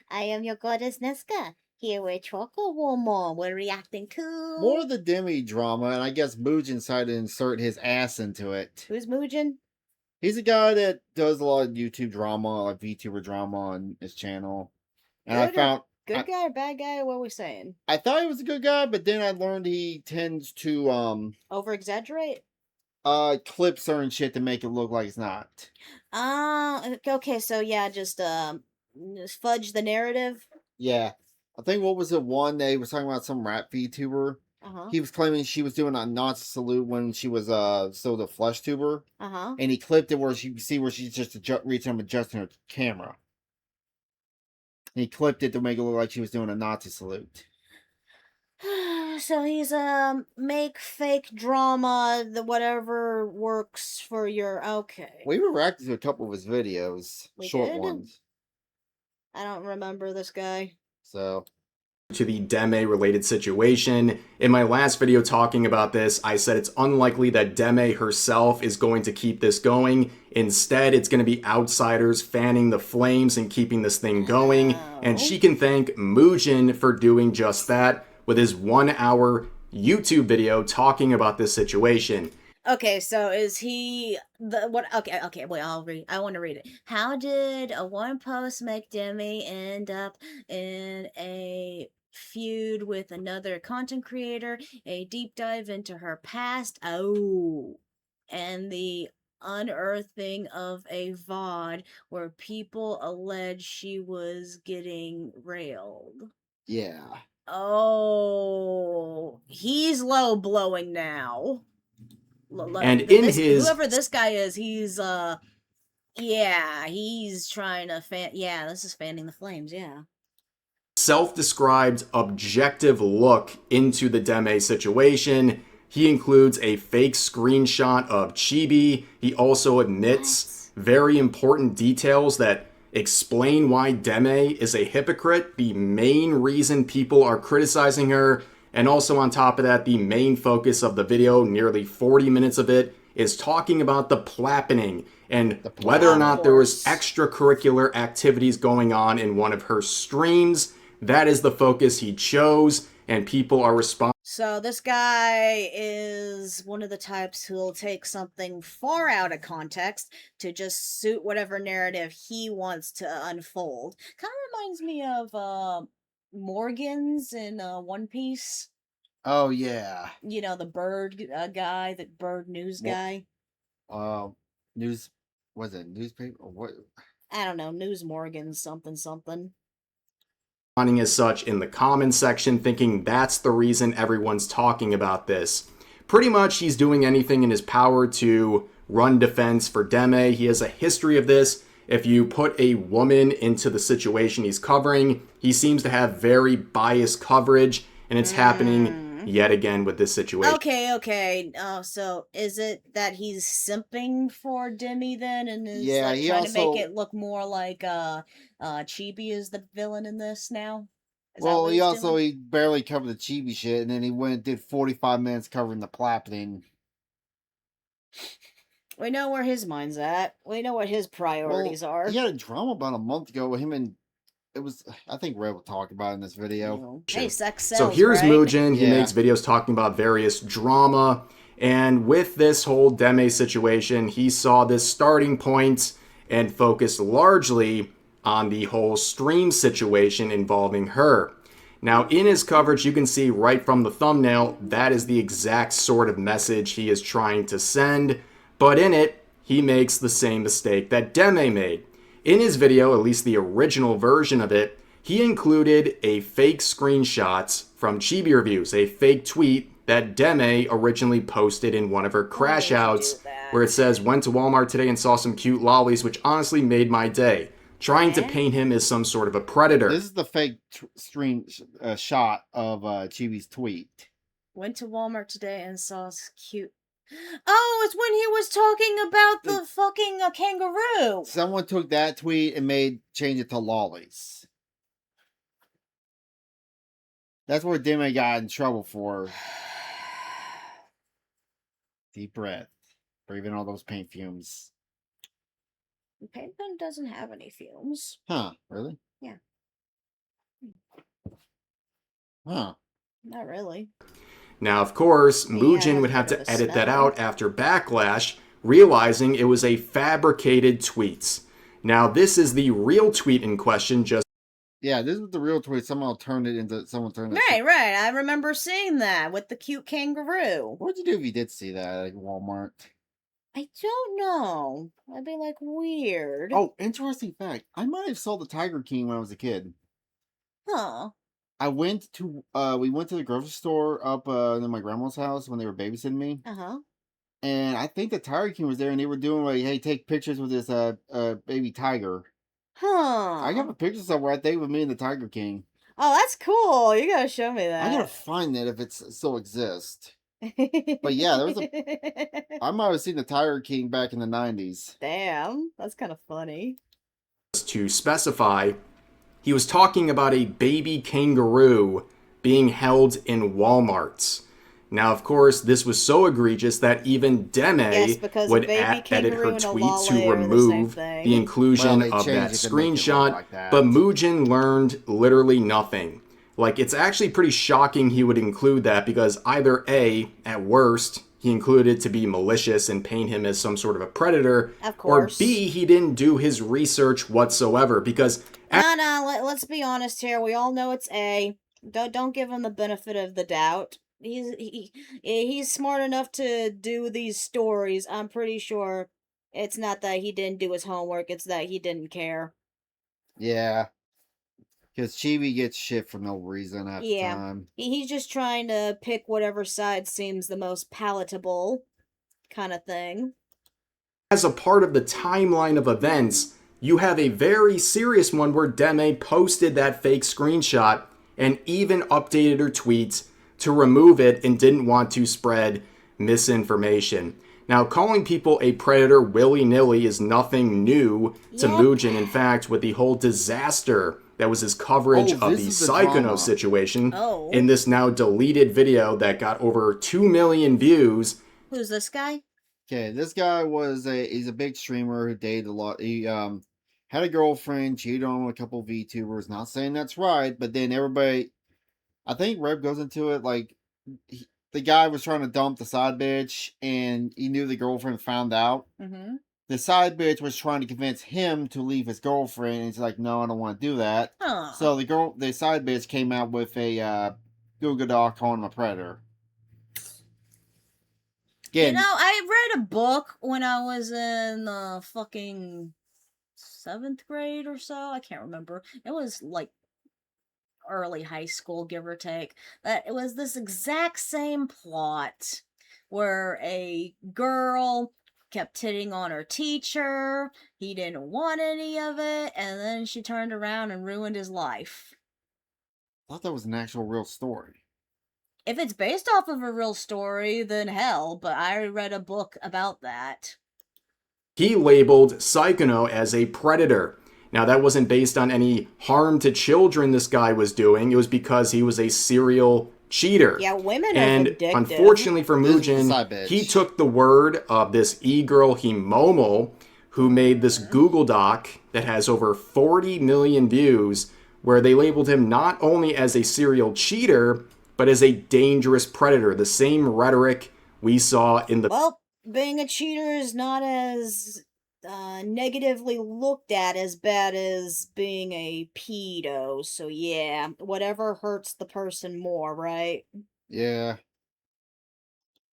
I am your goddess Niska. Here with Choco Woman. We're reacting More to... of the Demi drama, and I guess Mugen decided to insert his ass into it. Who's Mugen? He's a guy that does a lot of YouTube drama, like VTuber drama on his channel. And Good guy or bad guy? What are we saying? I thought he was a good guy, but then I learned he tends to Over-exaggerate? clip certain shit to make it look like it's not. Okay, so yeah, just fudge the narrative. Yeah. I think what was it one day he was talking about some rap VTuber. Uh-huh. He was claiming she was doing a Nazi salute when she was still the flesh tuber. Uh-huh. And he clipped it where you can see where she's just reaching up adjusting her camera. And he clipped it to make it look like she was doing a Nazi salute. So he's make fake drama, the whatever works for your okay. We reacted to a couple of his videos, We short did? ones. I don't remember this guy. So to the Deme related situation. In my last video talking about this, I said it's unlikely that Deme herself is going to keep this going. Instead, it's going to be outsiders fanning the flames and keeping this thing going. And she can thank Mugen for doing just that with his 1-hour YouTube video talking about this situation. Okay, so is he the what? Okay. Wait, I'll read. I want to read it. How did a one post make Demi end up in a feud with another content creator? A deep dive into her past. Oh, and the unearthing of a VOD where people allege she was getting railed. yeah. Oh, he's low blowing now. And in his whoever this guy is, he's yeah, he's trying to this is fanning the flames, yeah. self-described objective look into the Deme situation, he includes a fake screenshot of Chibi. He also admits very important details that explain why Deme is a hypocrite, the main reason people are criticizing her, and also on top of that, the main focus of the video, nearly 40 minutes of it, is talking about the plappening and whether or not there was extracurricular activities going on in one of her streams. That is the focus he chose, and people are responding. So this guy is one of the types who'll take something far out of context to just suit whatever narrative he wants to unfold. Kind of reminds me of Morgan's in One Piece. Oh yeah. You know, the bird guy, the bird news guy. News was it newspaper or what? I don't know, News Morgan something. As such in the comments section, thinking that's the reason everyone's talking about this. Pretty much he's doing anything in his power to run defense for Deme. He has a history of this. If you put a woman into the situation he's covering, he seems to have very biased coverage, and it's happening yet again with this situation. Okay. So is it that he's simping for Demi then, and is like trying to make it look more like Chibi is the villain in this now? Well, he barely covered the Chibi shit, and then he went and did 45 minutes covering the plappening. We know where his mind's at. We know what his priorities are. He had a drama about a month ago with him and it was, I think Red will talk about it in this video. Hey, sex sells, so here's right? Mugen. He makes videos talking about various drama. And with this whole Deme situation, he saw this starting point and focused largely on the whole stream situation involving her. Now, in his coverage, you can see right from the thumbnail, that is the exact sort of message he is trying to send. But in it, he makes the same mistake that Deme made. In his video, at least the original version of it, he included a fake screenshot from Chibi Reviews, a fake tweet that Deme originally posted in one of her crash outs, where it says, "Went to Walmart today and saw some cute lollies," which honestly made my day, trying to paint him as some sort of a predator. This is the fake shot of Chibi's tweet. Went to Walmart today and saw cute... Oh, it's when he was talking about the fucking kangaroo. Someone took that tweet and changed it to lollies. That's where Demi got in trouble for. Deep breath. Breathing all those paint fumes. Paint pen doesn't have any fumes. Huh, really? Yeah. Huh. Not really. Now, of course, He Mugen has would a have bit of to a edit that smell. out after backlash, realizing it was a fabricated tweet. Now, this is the real tweet in question, just Yeah, this is the real tweet. Someone turned it. Right. I remember seeing that with the cute kangaroo. What'd you do if you did see that at Walmart? I don't know. That'd be like weird. Oh, interesting fact. I might have sold the Tiger King when I was a kid. Huh. We went to the grocery store up in my grandma's house when they were babysitting me. Uh-huh. And I think the Tiger King was there and they were doing like, hey, take pictures with this baby tiger. I Huh. have a picture somewhere, I think, with me and the Tiger King. Oh, that's cool. You gotta show me I gotta that. find that if it still exists. But yeah, I might have seen the Tiger King back in the 90s. Damn, that's kind of funny. to specify, he was talking about a baby kangaroo being held in Walmarts. Now, of course, this was so egregious that even Deme Yes, because a would baby edit kangaroo her and a tweet lolly to are the same remove thing. the inclusion Well, they of that changed it to make it look screenshot, like that. but Mugen learned literally nothing. Like, it's actually pretty shocking he would include that because either A, at worst, he included it to be malicious and paint him as some sort of a predator, Of or course. B, he didn't do his research whatsoever because Let's be honest here. We all know it's A. Don't give him the benefit of the doubt. He's smart enough to do these stories. I'm pretty sure it's not that he didn't do his homework, it's that he didn't care. Yeah. Because Chibi gets shit for no reason half the Yeah. time. He's just trying to pick whatever side seems the most palatable kind of thing. as a part of the timeline of events, you have a very serious one where Deme posted that fake screenshot and even updated her tweets to remove it and didn't want to spread misinformation. Now, calling people a predator willy-nilly is nothing new to Yep. Mugen. In fact, with the whole disaster that was his coverage of this the is the Psychono drama. situation Oh. in this now deleted video that got over 2 million views. Who's this guy? Okay, this guy he's a big streamer who dated a lot. He had a girlfriend, cheated on a couple VTubers. Not saying that's right, but then everybody, I think Reb goes into it like the guy was trying to dump the side bitch, and he knew the girlfriend found out. Mm-hmm. The side bitch was trying to convince him to leave his girlfriend, and he's like, "No, I don't want to do that." Huh. So the side bitch came out with a Google Doc calling him a predator. Again, You know, I read a book when I was in fucking 7th grade or so. I can't remember. It was like early high school, give or take. That it was this exact same plot where a girl kept hitting on her teacher. He didn't want any of it, and then she turned around and ruined his life. I thought that was an actual real story. If it's based off of a real story, then hell, but I read a book about that. He labeled Psychono as a predator. Now, that wasn't based on any harm to children this guy was doing. It was because he was a serial cheater. Yeah, women are And vindictive. unfortunately for This is the Mugen, side bitch. he took the word of this e-girl Himomo, who made this Google Doc that has over 40 million views, where they labeled him not only as a serial cheater, but as a dangerous predator. The same rhetoric we saw in the Well, being a cheater is not as negatively looked at as bad as being a pedo. So yeah, whatever hurts the person more, right? Yeah.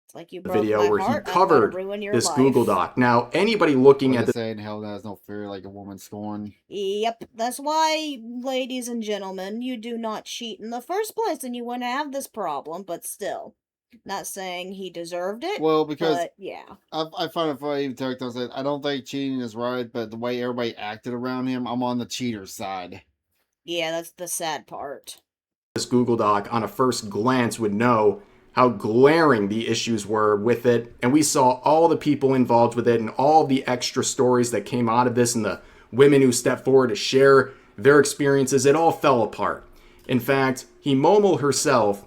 It's like you broke video my where he heart, I'm gonna covered ruin your this life. Google Doc. Now, anybody looking What at they saying, hell has no fear like a woman scorned. Yep, that's why, ladies and gentlemen, you do not cheat in the first place, and you wouldn't have this problem. But still, not saying he deserved it. Well, because but yeah. I find it funny, even Tecton said, I don't think cheating is right, but the way everybody acted around him, I'm on the cheater's side. Yeah, that's the sad part. this Google Doc on a first glance would know how glaring the issues were with it. And we saw all the people involved with it and all the extra stories that came out of this and the women who stepped forward to share their experiences. It all fell apart. In fact, Himomo herself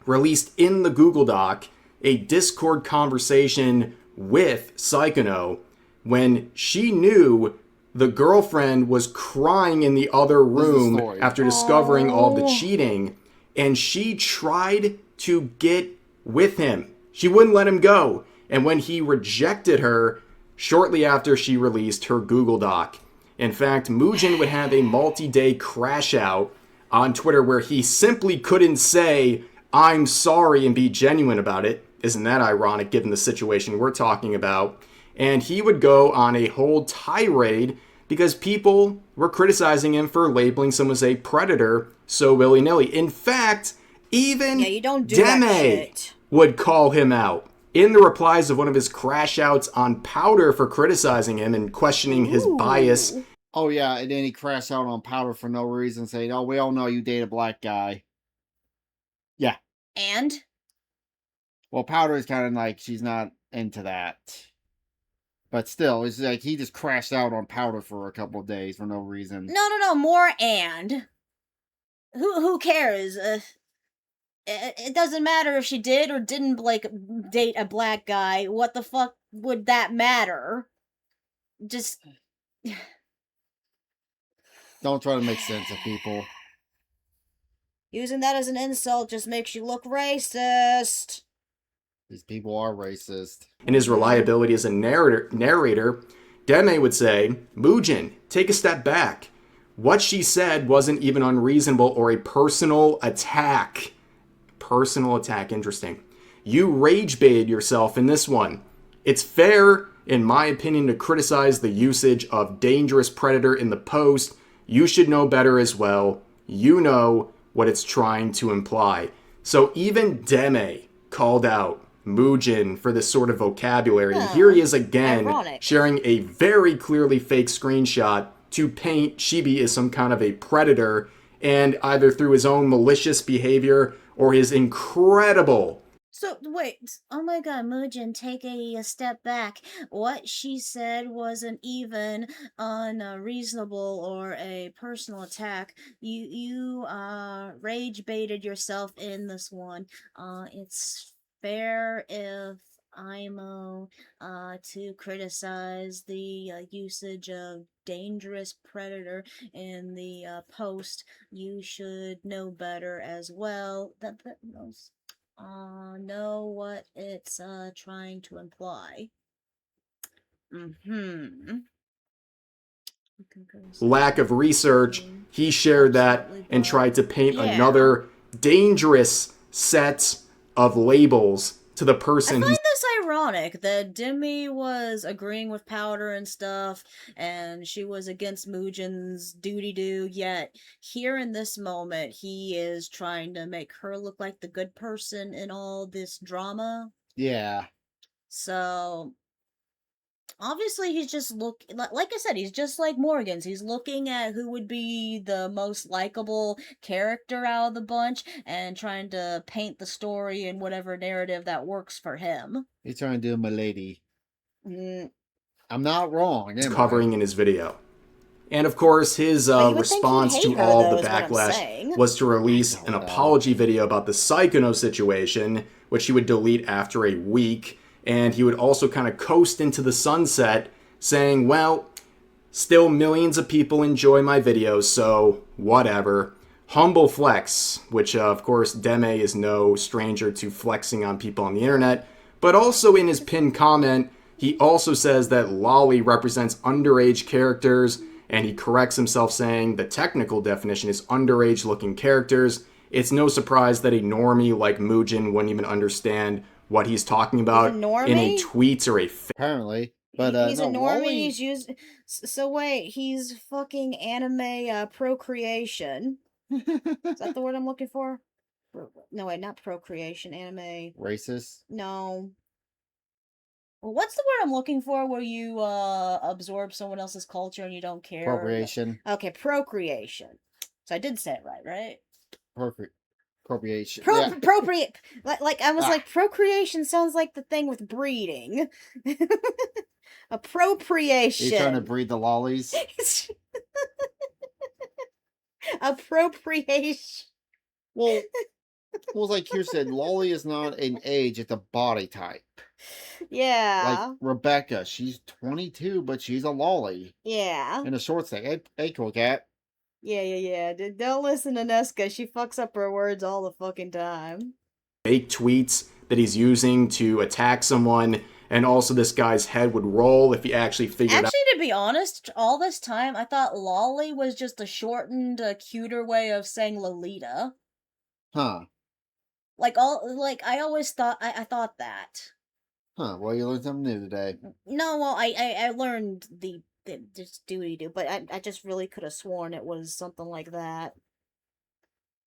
released in the Google Doc a Discord conversation with Psychono when she knew the girlfriend was crying in the other room story. after discovering all the Oh. cheating. and she tried to get with him. She wouldn't let him go. And when he rejected her, shortly after she released her Google Doc. In fact, Mugen would have a multi-day crash out on Twitter where he simply couldn't say, I'm sorry, and be genuine about it. Isn't that ironic given the situation we're talking about? And he would go on a whole tirade because people were criticizing him for labeling someone as a predator so willy-nilly. In fact, even Yeah, you don't do that Deme shit. would call him out in the replies of one of his crash outs on Powder for criticizing him and questioning his bias. Oh, yeah, and then he crashed out on Powder for no reason, saying, oh, we all know you date a black guy. Yeah. And? Well, Powder is kind of like, she's not into that. But still, it's like he just crashed out on Powder for a couple of days for no reason. No, more and. Who cares? It doesn't matter if she did or didn't, like, date a black guy. What the fuck would that matter? Just... Don't try to make sense of people. Using that as an insult just makes you look racist. These people are racist. In his reliability as a narrator, Deme would say, Mugen, take a step back. What she said wasn't even unreasonable or a personal attack. Personal attack, interesting. You rage baited yourself in this one. It's fair, in my opinion, to criticize the usage of dangerous predator in the post. You should know better as well. You know what it's trying to imply. So even Deme called out Mugen for this sort of vocabulary. And here he is again, ironic. sharing a very clearly fake screenshot to paint Chibi as some kind of a predator, and either through his own malicious behavior or his incredible... So, wait, oh my god, Mugen, take a step back. What she said wasn't even unreasonable or a personal attack. You rage baited yourself in this one. It's fair if IMO to criticize the usage of dangerous predator in the post. You should know better as well. That knows know what it's trying to imply. Lack of research, he shared that and tried to paint another dangerous set of labels to the person. I find this ironic that Demi was agreeing with Powder and stuff, and she was against Mugen's doody-doo, yet here in this moment, he is trying to make her look like the good person in all this drama. Yeah. So, obviously he's just like I said, he's just like Morgan's. He's looking at who would be the most likable character out of the bunch and trying to paint the story in whatever narrative that works for him. He's trying to do my lady. I'm not wrong. He's covering in his video. And of course, his response to all the backlash was to release an apology video about the Psychono situation, which he would delete after a week. And he would also kind of coast into the sunset, saying, well, still millions of people enjoy my videos, so whatever. Humble flex, which of course Deme is no stranger to flexing on people on the internet. But also in his pinned comment, he also says that lolly represents underage characters, and he corrects himself saying the technical definition is underage looking characters. It's no surprise that a normie like Mugen wouldn't even understand what he's talking about in a tweet or a... Apparently. But, he's no, a normie, Wally... he's used... So wait, he's fucking anime procreation. Is that the word I'm looking for? No, wait, not procreation, anime... Racist? No. Well, what's the word I'm looking for where you absorb someone else's culture and you don't care? Appropriation. Okay, procreation. So I did say it right? Appropriation. Appropriate. Like I was like, procreation sounds like the thing with breeding. Appropriation. You're trying to breed the lollies? Appropriation. Well, like you said, lolly is not an age, it's a body type. Yeah. Like Rebecca, she's 22, but she's a lolly. Yeah. In a short stack. Hey, cool cat. Yeah. Don't listen to Nesca. She fucks up her words all the fucking time. Fake tweets that he's using to attack someone, and also this guy's head would roll if he actually figured out. Actually, to be honest, all this time I thought Lolly was just a shortened, cuter way of saying Lolita. Huh. Like I always thought I thought that. Huh. Well, you learned something new today. No, well, I learned the just do, but I just really could have sworn it was something like that.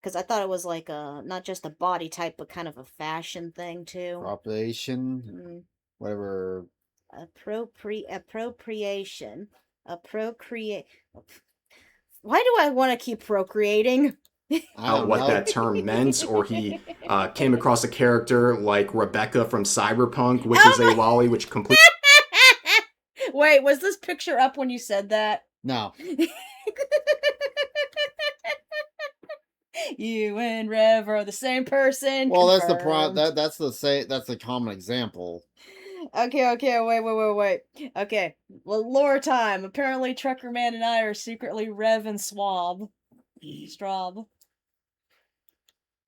Because I thought it was like not just a body type, but kind of a fashion thing too. Appropriation. Whatever. Appropriation. Appropriate. Why do I want to keep procreating? Out what that term meant, or he came across a character like Rebecca from Cyberpunk, which is a lolly, which completely. Wait, was this picture up when you said that? No. You and Rev are the same person. Well, confirmed. that's the that's the common example. Okay, wait. Okay, well, lore time. Apparently, Trucker Man and I are secretly Rev and Swab. Straub.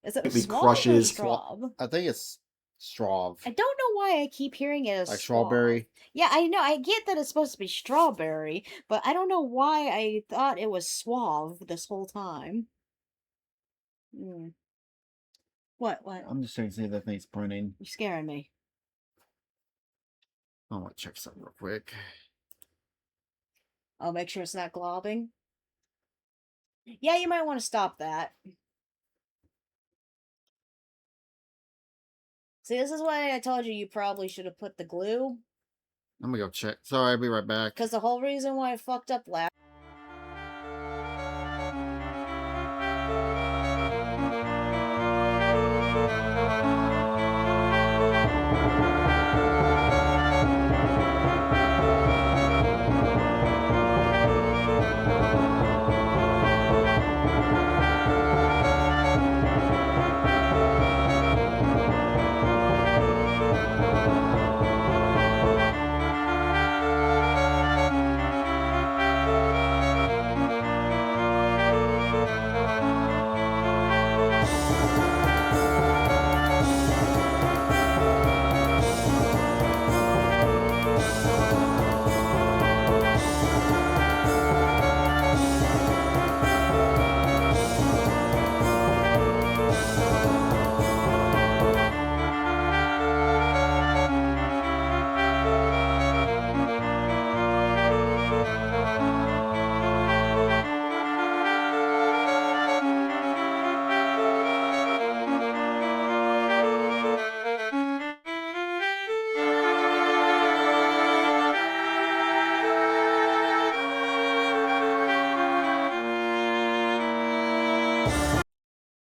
Is it Swab crushes. or Straub? I think it's Straub. I don't know why I keep hearing it as Like Swab. strawberry. Yeah, I know. I get that it's supposed to be strawberry, but I don't know why I thought it was Suave this whole time. What? I'm just trying to see if that thing's printing. You're scaring me. I want to check something real quick. I'll make sure it's not globbing. Yeah, you might want to stop that. See, this is why I told you probably should have put the glue. I'm gonna go check. Sorry, I'll be right back. Because the whole reason why I fucked up last.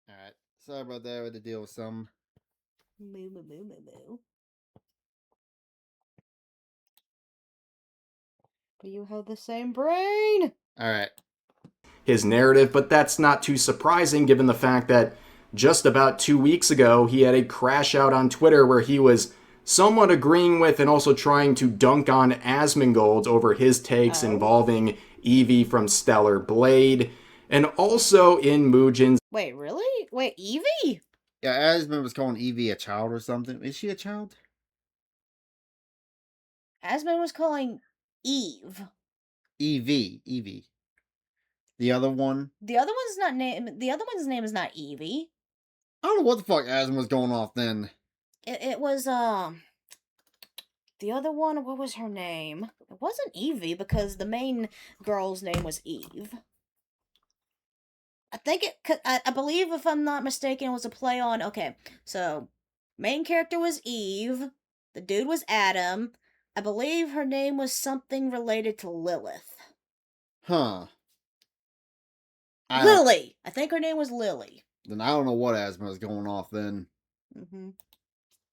Alright. Sorry about that. I had to deal with some. Moo. But you have the same brain! Alright. His narrative, but that's not too surprising given the fact that just about 2 weeks ago he had a crash out on Twitter where he was somewhat agreeing with and also trying to dunk on Asmongold over his takes involving Eevee from Stellar Blade, and also in Mugen's. Wait, really? Wait, Eevee? Yeah, Asmund was calling Eevee a child or something. Is she a child? Asmund was calling Eve. Eevee. The other one? The other one's not name. The other one's name is not Eevee. I don't know what the fuck Asmund was going off then. It was the other one. What was her name? It wasn't Eevee because the main girl's name was Eve. I think I believe, if I'm not mistaken, it was a play on. Okay, so main character was Eve. The dude was Adam. I believe her name was something related to Lilith. Huh. Lily. I think her name was Lily. Then I don't know what Asmund was going off then.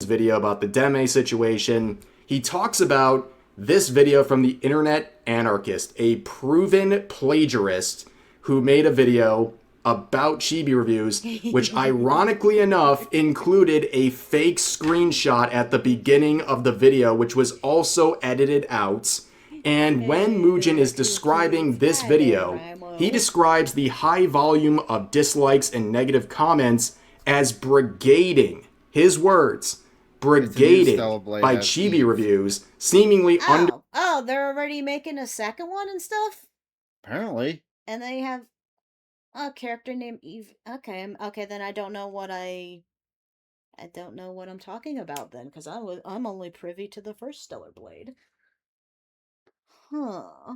Video about the Deme situation, he talks about this video from the Internet Anarchist, a proven plagiarist who made a video about chibi reviews, which ironically enough included a fake screenshot at the beginning of the video, which was also edited out. And when Mugen is describing this video, He Oh. describes the high volume of dislikes and negative comments as brigading. His words, It's a new brigading Stellar Blade by has Chibi Eve. Reviews, seemingly under. Oh, they're already making a second one and stuff? Apparently. And they have a character named Eve. Okay, okay, then I don't know what I'm talking about then, because I'm only privy to the first Stellar Blade. Huh.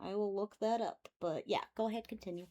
I will look that up. But yeah, go ahead, continue.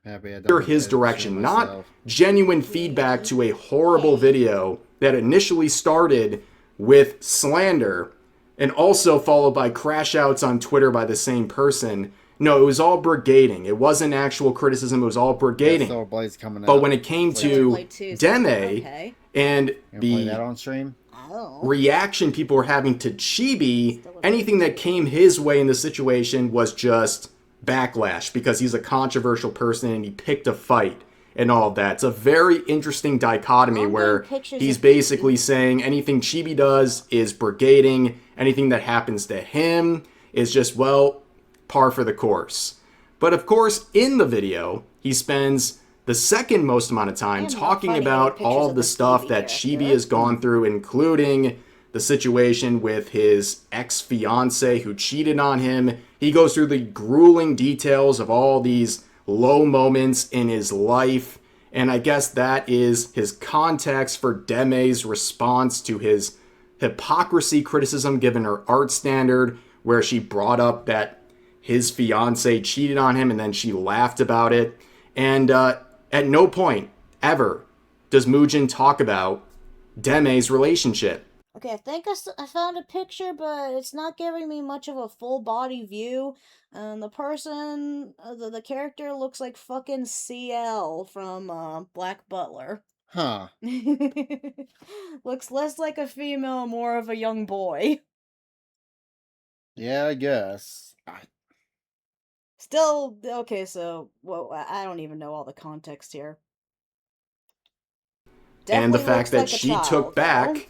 Happy I don't have to His edit the stream direction, not myself. genuine feedback Yay. to a horrible Yay. video that initially started with slander and also followed by crash outs on Twitter by the same person. No, it was all brigading. It wasn't actual criticism, it was all Yeah, brigading. Stellar Blade's coming But up. when it came Play Stellar two. to Blade 2 is Deme okay. and You gonna play that the on stream? Oh. reaction people were having to Chibi, Stellar anything Blade that 2. came his way in the situation was just backlash because he's a controversial person and he picked a fight and all of that. It's a very interesting dichotomy I'm getting where pictures he's of basically Chibi. saying anything Chibi does is brigading, anything that happens to him is just, well, par for the course. But of course, in the video, he spends the second most amount of time I am not talking finding any about pictures all of the the stuff Chibi that Chibi character. has gone through, including the situation with his ex-fiance who cheated on him. He goes through the grueling details of all these low moments in his life, and I guess that is his context for Deme's response to his hypocrisy criticism given her art standard, where she brought up that his fiance cheated on him and then she laughed about it. And at no point ever does Mugen talk about Deme's relationship. Okay, I think I found a picture, but it's not giving me much of a full body view. And the person, the character looks like fucking CL from Black Butler. Huh. Looks less like a female, more of a young boy. Yeah, I guess. Still, okay, so, well, I don't even know all the context here. And the Definitely fact looks that like a she took child, though. back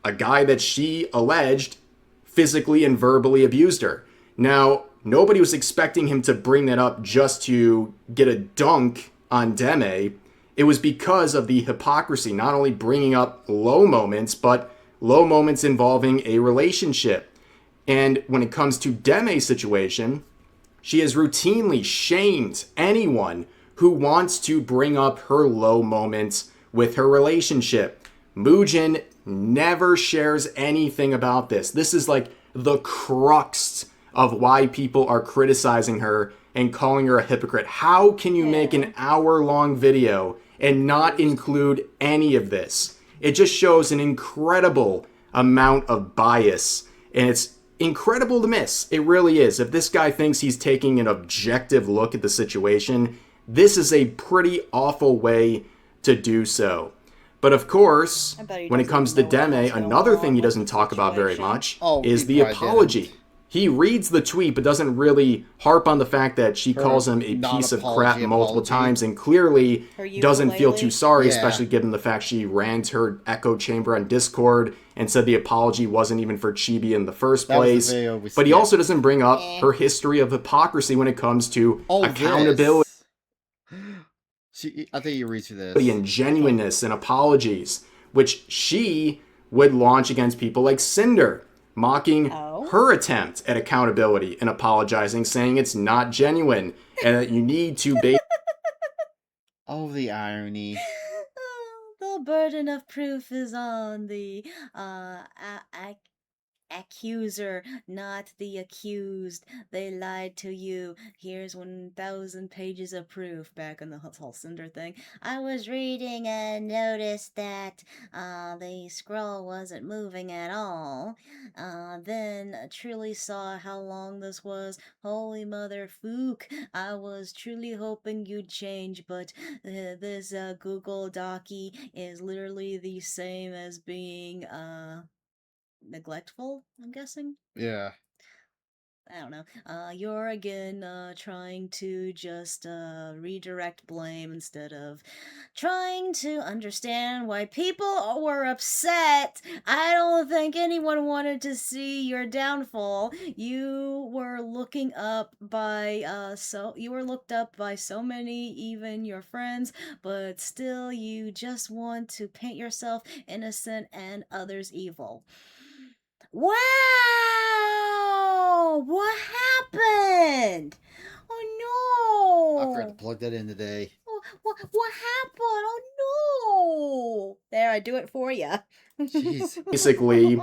a guy that she alleged physically and verbally abused her. Now, nobody was expecting him to bring that up just to get a dunk on Deme. It was because of the hypocrisy, not only bringing up low moments, but low moments involving a relationship. And when it comes to Deme's situation, she has routinely shamed anyone who wants to bring up her low moments with her relationship. Mugen never shares anything about this. This is like the crux of why people are criticizing her and calling her a hypocrite. How can you make an hour-long video and not include any of this? It just shows an incredible amount of bias, and it's incredible to miss. It really is. If this guy thinks he's taking an objective look at the situation, this is a pretty awful way to do so. But of course, when it comes to Deme, another thing he doesn't talk about very much is the apology. He reads the tweet but doesn't really harp on the fact that she calls him a piece of crap multiple times and clearly doesn't feel too sorry, especially given the fact she ran to her echo chamber on Discord and said the apology wasn't even for Chibi in the first place. But he also doesn't bring up her history of hypocrisy when it comes to accountability. I think you read through this. And genuineness and apologies, which she would launch against people like Cinder, mocking her attempt at accountability and apologizing, saying it's not genuine and that you need to Oh, the irony. The burden of proof is on the accuser, not the accused. They lied to you. Here's 1,000 pages of proof. Back on the whole Cinder thing. I was reading and noticed that the scroll wasn't moving at all. Then truly saw how long this was. Holy mother fook. I was truly hoping you'd change, but this Google Docky is literally the same as being neglectful, I'm guessing. Yeah. I don't know. You're again trying to just redirect blame instead of trying to understand why people were upset. I don't think anyone wanted to see your downfall. You were looking up by you were looked up by so many, even your friends, but still you just want to paint yourself innocent and others evil. Wow! What happened? I forgot to Oh plug that in today. no! What happened? Oh no! There, I do it for you. Jeez. Basically,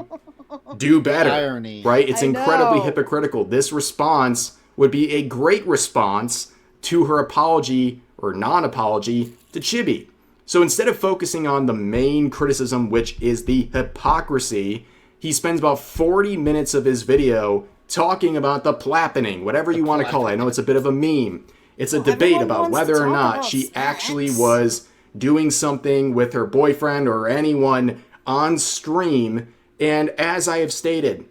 do The better, irony. right? It's I incredibly know. hypocritical. This response would be a great response to her apology or non apology to Chibi. So instead of focusing on the main criticism, which is the hypocrisy, he spends about 40 minutes of his video talking about the plappening, whatever you want to call it. I know it's a bit of a meme. It's a Well, debate everyone about wants to whether or talk not about she actually sex. was doing something with her boyfriend or anyone on stream. And as I have stated,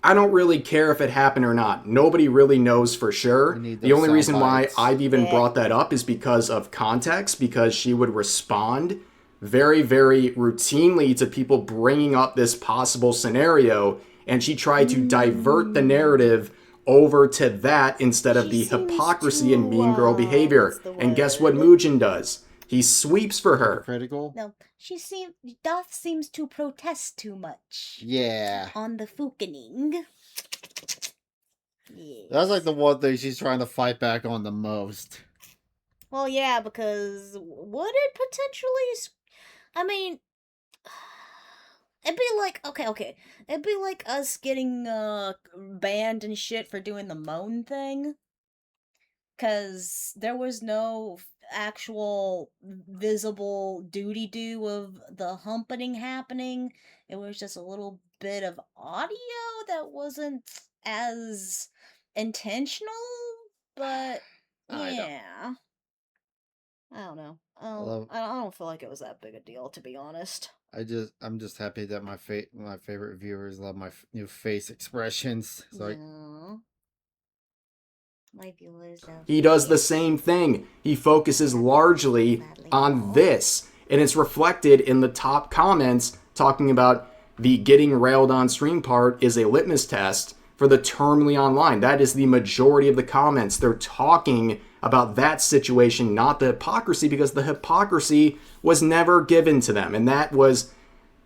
I don't really care if it happened or not. Nobody really knows for sure. We need The those only sound reason why bites. I've even Yeah. brought that up is because of context, because she would respond very, very routinely to people bringing up this possible scenario, and she tried to divert the narrative over to that instead of She the seems hypocrisy and too, mean girl behavior. what's the And guess what word? Mugen does? He sweeps for her. Hypocritical? No, Doth seems to protest too much Yeah. on the fukening. Yes. That's like the one thing she's trying to fight back on the most. Well, yeah, because would it potentially? I mean, it'd be like okay. It'd be like us getting banned and shit for doing the moan thing, because there was no actual visible duty do of the humpening happening. It was just a little bit of audio that wasn't as intentional, but I don't. yeah. I don't know. I love. I don't feel like it was that big a deal, to be honest. I'm just happy that my favorite viewers love my new face expressions. So Yeah. My viewers love He does the face. same thing. He focuses largely Badly on wrong. this. And it's reflected in the top comments talking about the getting railed on stream part is a litmus test for the terminally online. That is the majority of the comments. They're talking about that situation, not the hypocrisy, because the hypocrisy was never given to them. And that was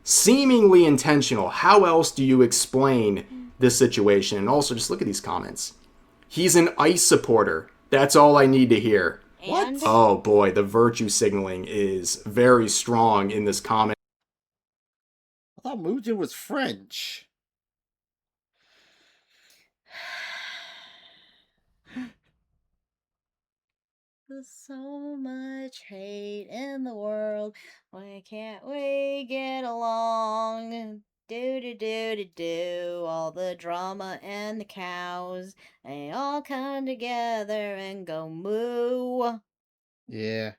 seemingly intentional. How else do you explain this situation? And also, just look at these comments. He's an ICE supporter. That's all I need to hear. And Oh boy, the virtue signaling is very strong in this comment. I thought Mugen was French. there's so much hate in the world. Why can't we get along? Do. All the drama and the cows, they all come together and go moo. Yeah,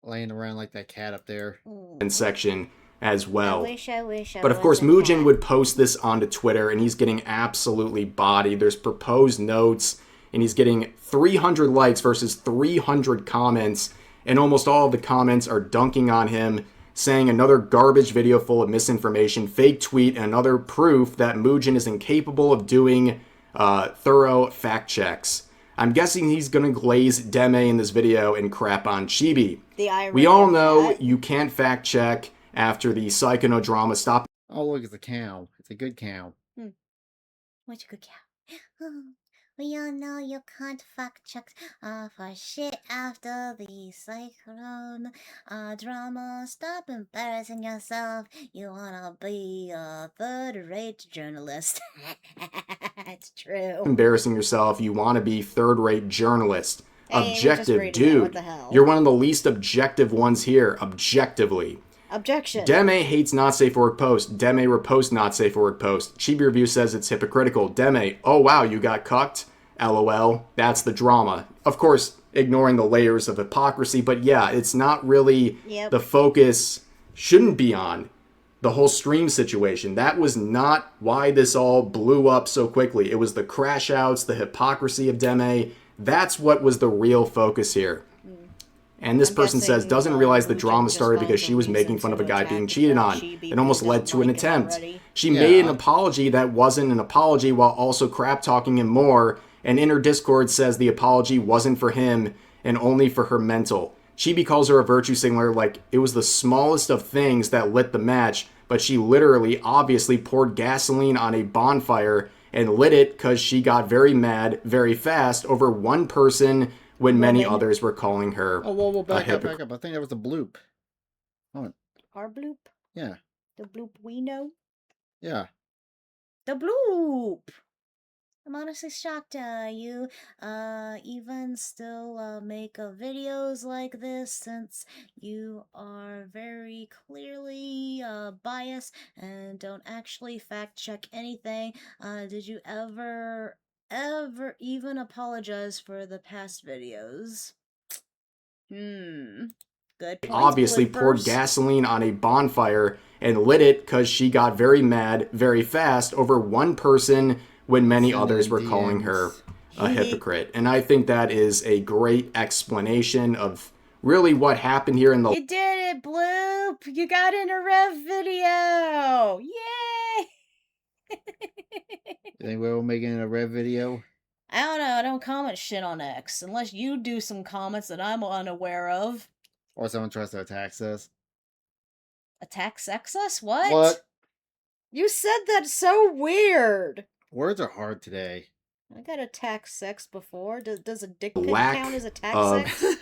laying around like that cat up there. Section as I well. wish I But of was course, a Mugen cat. would post this onto Twitter, and he's getting absolutely bodied. There's proposed notes, and he's getting 300 likes versus 300 comments, and almost all of the comments are dunking on him, saying another garbage video full of misinformation, fake tweet, and another proof that Mugen is incapable of doing thorough fact checks. I'm guessing he's going to glaze Deme in this video and crap on Chibi. The irony We all of know that. you can't fact check after the psychodrama stop. Oh, look, it's a cow. It's a good cow. What you good cow? We all know you can't fact check for shit after the cyclone drama. Stop embarrassing yourself. You wanna be a third-rate journalist. It's true. Embarrassing yourself, you want to be third-rate journalist. Hey, just Objective, reading it, what dude. the hell? You're one of the least objective ones here, objectively. Objection. Deme hates not safe for work post. Deme reposts not safe for work post. Chibi Review says it's hypocritical. Deme, oh wow, you got cucked? LOL. That's the drama. Of course, ignoring the layers of hypocrisy, but yeah, it's not really Yep. the focus shouldn't be on the whole stream situation. That was not why this all blew up so quickly. It was the crash outs, the hypocrisy of Deme. That's what was the real focus here. And this I'm person says, guessing doesn't realize the Mugen drama just started found because a she was making reason fun of to a guy attack being cheated on. Chibi It almost who led don't to an like it attempt. already. She Yeah. made an apology that wasn't an apology while also crap talking him more. And in her Discord says the apology wasn't for him and only for her mental. Chibi calls her a virtue signaler like it was the smallest of things that lit the match, but she literally, obviously poured gasoline on a bonfire and lit it because she got very mad very fast over one person when many Woman. others were calling her Oh, whoa, a back up, hypocrite. back up. I think that was a bloop. Oh, Our bloop? yeah, The bloop we know? yeah. The bloop! I'm honestly shocked you even still make videos like this, since you are very clearly biased and don't actually fact check anything. Did you ever even apologize for the past videos? Good points, Obviously poured bloopers. gasoline on a bonfire and lit it because she got very mad very fast over one person when many Send others in were calling her DMs. a hypocrite. And I think that is a great explanation of really what happened here in the You did it, Bloop! You got in a Rev video! Yay! You think we're making a red video? I don't know, I don't comment shit on X, unless you do some comments that I'm unaware of. Or someone tries to attack us? Attack sex us? What? What? You said that so weird! Words are hard today. I got attack sex before. Does a dick pic lack count as attack of sex?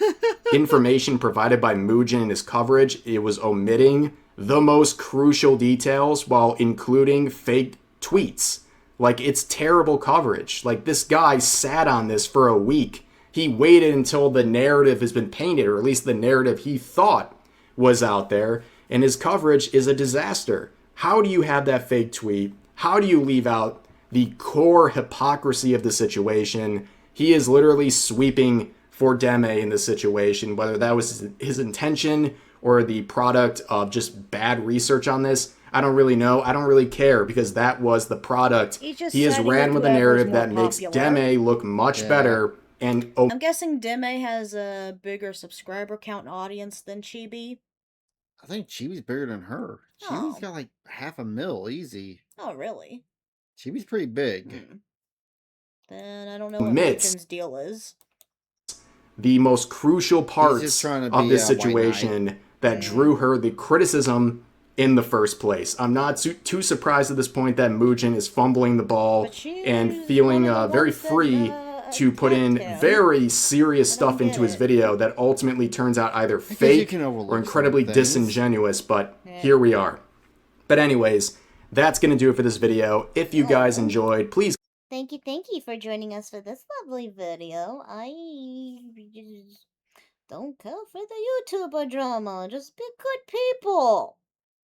information provided by Mugen in his coverage, it was omitting the most crucial details while including fake tweets. Like, it's terrible coverage. Like, this guy sat on this for a week. He waited until the narrative has been painted, or at least the narrative he thought was out there, and his coverage is a disaster. How do you have that fake tweet? How do you leave out the core hypocrisy of the situation? He is literally sweeping for Deme in this situation, whether that was his intention or the product of just bad research on this. I don't really know. I don't really care, because that was the product. He just He has siding ran with with a whoever's narrative more that makes popular. Deme look much Yeah. better and I'm guessing Deme has a bigger subscriber count and audience than Chibi. I think Chibi's bigger than her. Chibi's Oh. got like 500,000 easy. Oh, really? Chibi's pretty big. Then I don't know what Omits. Mugen's deal is. the most crucial just parts trying to of be this a white situation that drew her the criticism in the first place. I'm not too surprised at this point that Mugen is fumbling the ball But she's and feeling one of the very ones that, free to put in attacked him. very serious I don't stuff into get his it. video that ultimately turns out either you fake can overlook or incredibly certain things. disingenuous, but Yeah. here we are. But anyways, that's going to do it for this video. If you guys enjoyed, please Thank you for joining us for this lovely video. I just don't care for the YouTuber drama. Just be good people.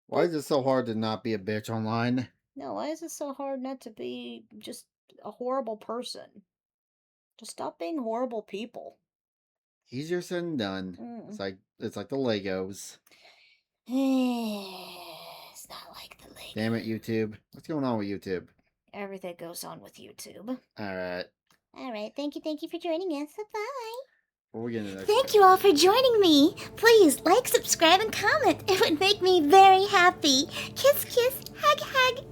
Why is it so hard to not be a bitch online? No, why is it so hard not to be just a horrible person? Just stop being horrible people. Easier said than done. It's like the Legos. It's not like the lake. Damn it, YouTube. What's going on with YouTube? Everything goes on with YouTube. Alright. Alright, thank you for joining us. Bye. Before we get into the next Thank you all for joining me. Please like, subscribe, and comment. It would make me very happy. Kiss, kiss, hug, hug.